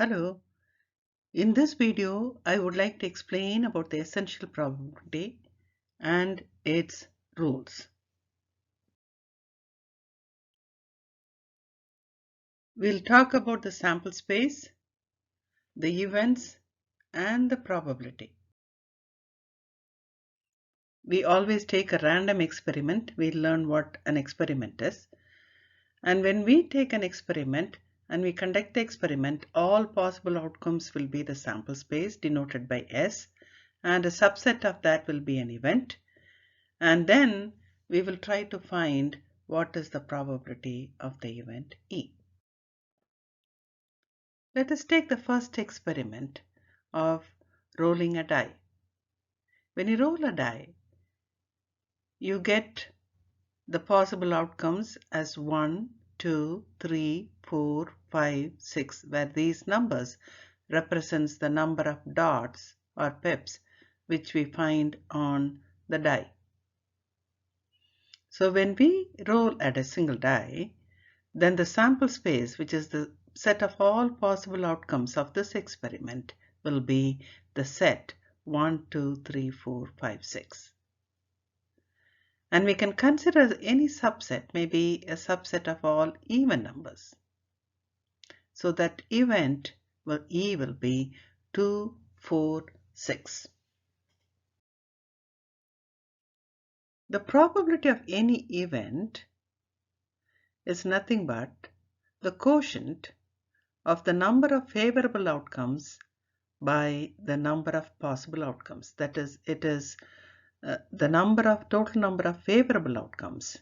Hello. In this video, I would like to explain about the essential probability and its rules. We'll talk about the sample space, the events, and the probability. We always take a random experiment. We learn what an experiment is. And when we take an experiment and we conduct the experiment, all possible outcomes will be the sample space denoted by S, and a subset of that will be an event. And then we will try to find what is the probability of the event E. Let us take the first experiment of rolling a die. When you roll a die, you get the possible outcomes as 1, 2, 3, 4, 5, 6, where these numbers represents the number of dots or pips which we find on the die. So when we roll at a single die, then the sample space, which is the set of all possible outcomes of this experiment, will be the set 1, 2, 3, 4, 5, 6. And we can consider any subset may be a subset of all even numbers. So that event E will be 2, 4, 6. The probability of any event is nothing but the quotient of the number of favorable outcomes by the number of possible outcomes. That is, it is the total number of favorable outcomes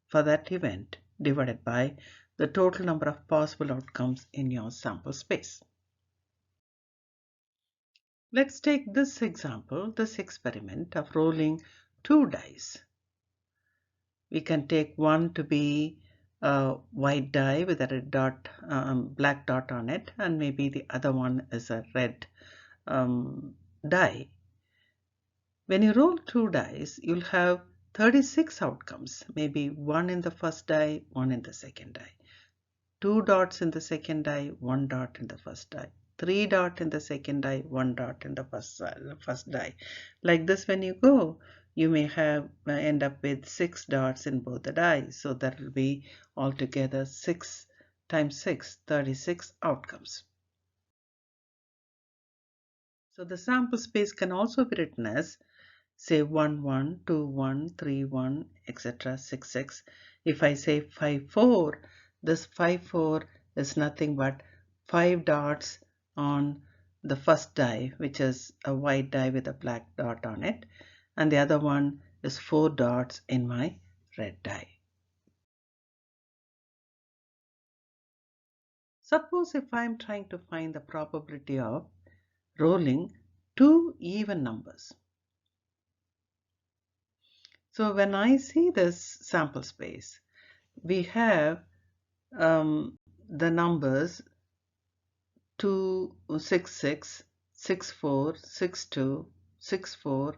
for that event divided by the total number of possible outcomes in your sample space. Let's take this example, this experiment of rolling 2 dice. We can take one to be a white die with a red dot, black dot on it, and maybe the other one is a red die. When you roll 2 dice, you'll have 36 outcomes, maybe one in the first die, one in the second die, 2 dots in the second die, 1 dot in the first die, 3 dot in the second die, 1 dot in the first die. Like this, when you go, you may have end up with 6 dots in both the dies. So that will be altogether 6 times 6, 36 outcomes. So the sample space can also be written as, say, 1, 1, 2, 1, 3, 1, etc., 6, 6. If I say 5, 4, this 5, 4 is nothing but 5 dots on the first die, which is a white die with a black dot on it, and the other one is 4 dots in my red die. Suppose if I am trying to find the probability of rolling 2 even numbers. So when I see this sample space, we have the numbers 2, 6, 6, 6, 4, 6, 2, 6, 4,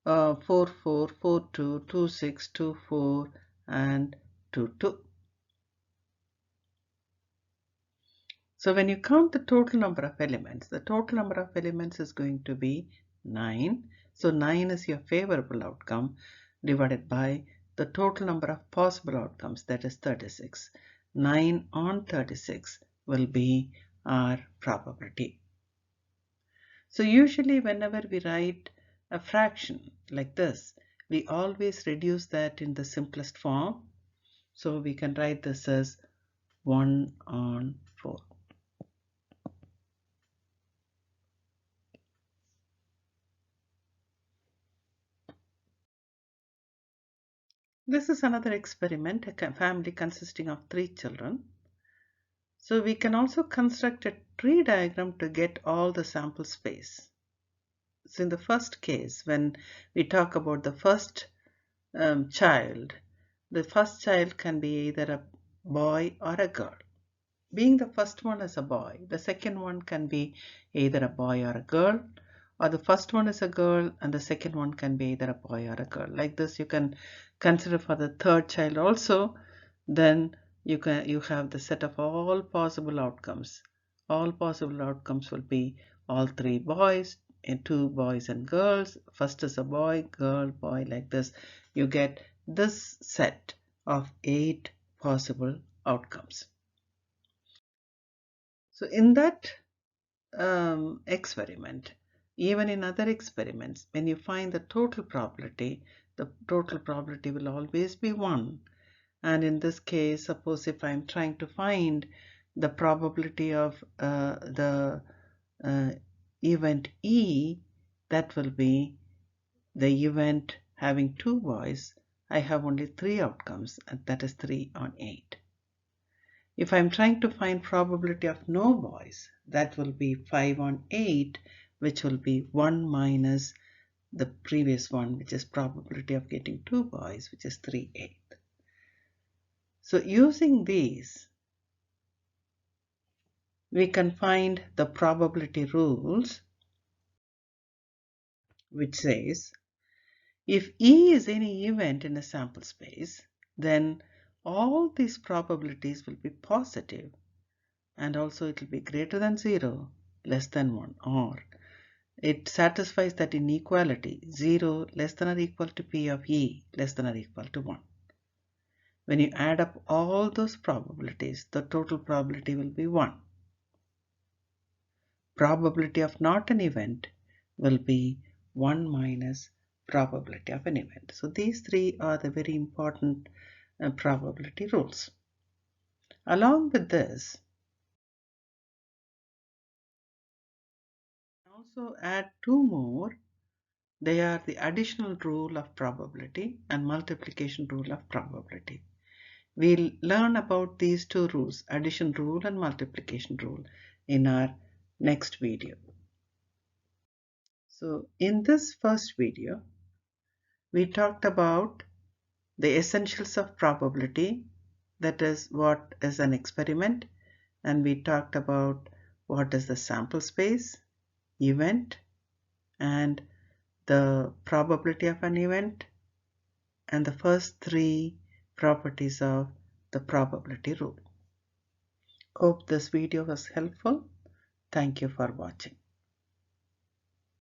4, 4, 4, 2, 2, 6, 2, 4, and 2, 2. So when you count the total number of elements, the total number of elements is going to be 9. So 9 is your favorable outcome divided by the total number of possible outcomes, that is 36. 9 on 36 will be our probability. So usually whenever we write a fraction like this, we always reduce that in the simplest form. So we can write this as 1 on 4. This is another experiment, a family consisting of 3 children. So we can also construct a tree diagram to get all the sample space. So in the first case, when we talk about the first child, the first child can be either a boy or a girl. Being the first one is a boy, the second one can be either a boy or a girl, or the first one is a girl and the second one can be either a boy or a girl. Like this, you can consider for the third child also. Then you have the set of all possible outcomes all possible outcomes will be all three boys and two boys and girls. First is a boy, girl, boy, like this. You get this set of 8 possible outcomes. So in that experiment, even in other experiments, when you find the total probability will always be 1. And in this case, suppose if I'm trying to find the probability of the event E, that will be the event having 2 boys. I have only 3 outcomes, and that is 3 on 8. If I'm trying to find probability of no boys, that will be 5 on 8, which will be 1 minus the previous one, which is probability of getting 2 boys, which is 3/8. So using these, we can find the probability rules, which says if E is any event in a sample space, then all these probabilities will be positive, and also it will be greater than 0, less than 1, or it satisfies that inequality 0 less than or equal to P of E less than or equal to 1. When you add up all those probabilities, the total probability will be 1. Probability of not an event will be 1 minus probability of an event. So these three are the very important probability rules. Along with this, also add 2 more. They are the additional rule of probability and multiplication rule of probability. We'll learn about these 2 rules, addition rule and multiplication rule, in our next video. So in this first video, we talked about the essentials of probability, that is what is an experiment, and we talked about what is the sample space, event, and the probability of an event, and the first 3 properties of the probability rule. Hope this video was helpful. Thank you for watching.